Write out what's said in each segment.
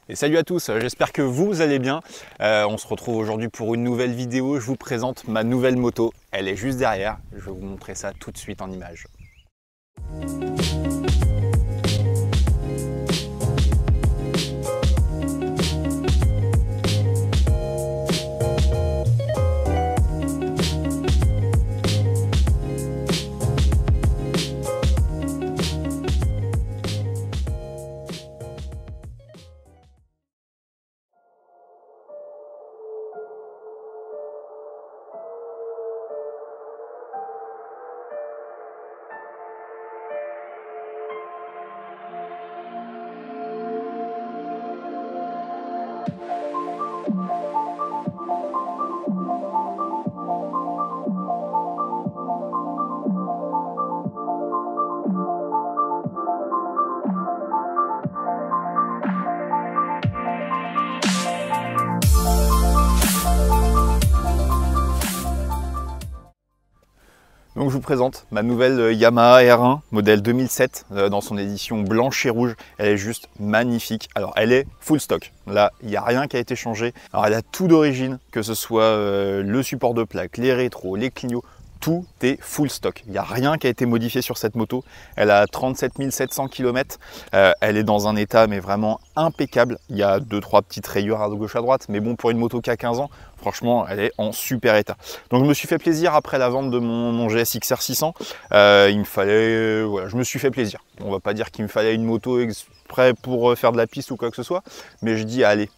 Et salut à tous, j'espère que vous allez bien. On se retrouve aujourd'hui pour une nouvelle vidéo. Je vous présente ma nouvelle moto. Elle est juste derrière. Je vais vous montrer ça tout de suite en images. Donc je vous présente ma nouvelle Yamaha R1 modèle 2007 dans son édition blanche et rouge. Elle est juste magnifique. Alors elle est full stock. Là, il n'y a rien qui a été changé. Alors elle a tout d'origine, que ce soit le support de plaque, les rétros, les clignots. Tout est full stock. Il n'y a rien qui a été modifié sur cette moto. Elle a 37 700 km. Elle est dans un état mais vraiment impeccable. Il y a 2-3 petites rayures à gauche à droite. Mais bon, pour une moto qui a 15 ans, franchement, elle est en super état. Donc je me suis fait plaisir après la vente de mon GS XR 600. Il me fallait... voilà, je me suis fait plaisir. On va pas dire qu'il me fallait une moto exprès pour faire de la piste ou quoi que ce soit. Mais je dis, allez,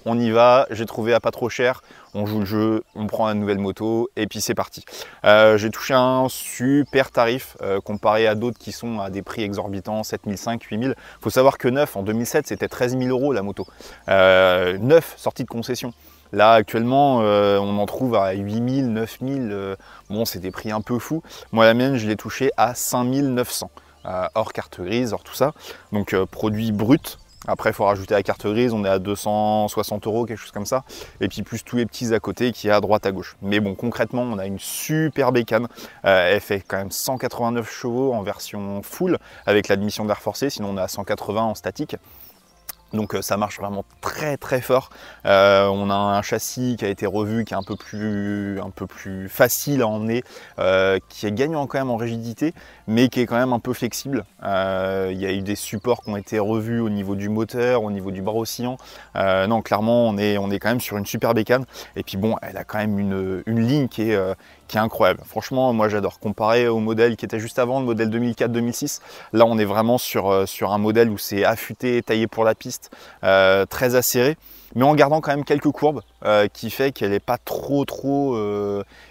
on y va, j'ai trouvé à pas trop cher, on joue le jeu, on prend la nouvelle moto et puis c'est parti. J'ai touché un super tarif comparé à d'autres qui sont à des prix exorbitants, 7500, 8000. Il faut savoir que neuf en 2007 c'était 13 000 € la moto. Neuf sortie de concession. Là actuellement on en trouve à 8000, 9000, bon c'est des prix un peu fous. Moi la mienne je l'ai touché à 5900, hors carte grise, hors tout ça. Donc produit brut. Après, il faut rajouter la carte grise, on est à 260 €, quelque chose comme ça. Et puis plus tous les petits à côté qui est à droite à gauche. Mais bon, concrètement, on a une super bécane. Elle fait quand même 189 chevaux en version full avec l'admission d'air forcé. Sinon, on est à 180 en statique. Donc ça marche vraiment très très fort. On a un châssis qui a été revu, qui est un peu plus facile à emmener, qui est gagnant quand même en rigidité, mais qui est quand même un peu flexible. Il y a eu des supports qui ont été revus au niveau du moteur, au niveau du bras oscillant. Non, clairement, on est quand même sur une super bécane. Et puis bon, elle a quand même une ligne qui est incroyable. Franchement, moi j'adore. Comparé au modèle qui était juste avant, le modèle 2004-2006, là on est vraiment sur un modèle où c'est affûté, taillé pour la piste, très acéré, mais en gardant quand même quelques courbes, qui fait qu'elle n'est pas trop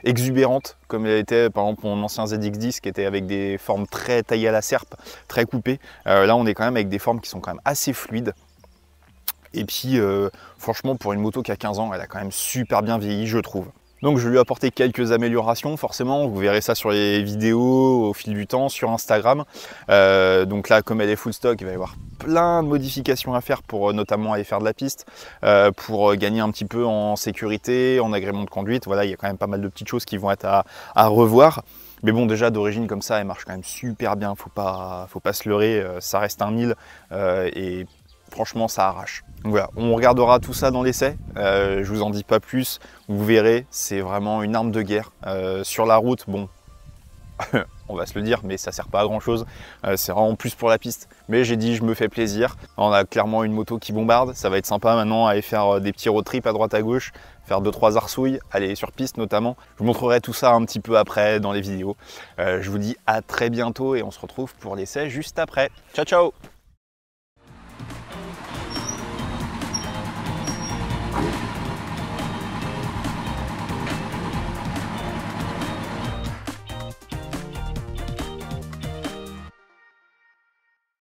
exubérante, comme elle était par exemple mon ancien ZX10 qui était avec des formes très taillées à la serpe, très coupées. Là on est quand même avec des formes qui sont quand même assez fluides. Et puis franchement, pour une moto qui a 15 ans, elle a quand même super bien vieilli, je trouve. Donc je lui ai apporté quelques améliorations, forcément, vous verrez ça sur les vidéos au fil du temps, sur Instagram. Donc là, comme elle est full stock, il va y avoir plein de modifications à faire pour notamment aller faire de la piste, pour gagner un petit peu en sécurité, en agrément de conduite. Voilà, il y a quand même pas mal de petites choses qui vont être à revoir. Mais bon, déjà d'origine comme ça, elle marche quand même super bien, faut pas se leurrer, ça reste un 1000 et franchement ça arrache. Donc voilà, on regardera tout ça dans l'essai, je vous en dis pas plus, vous verrez, c'est vraiment une arme de guerre. Sur la route, bon, on va se le dire, mais ça sert pas à grand chose, c'est vraiment plus pour la piste. Mais j'ai dit, je me fais plaisir, on a clairement une moto qui bombarde, ça va être sympa maintenant aller faire des petits road trips à droite à gauche, faire 2-3 arsouilles, aller sur piste notamment. Je vous montrerai tout ça un petit peu après dans les vidéos. Je vous dis à très bientôt et on se retrouve pour l'essai juste après. Ciao ciao!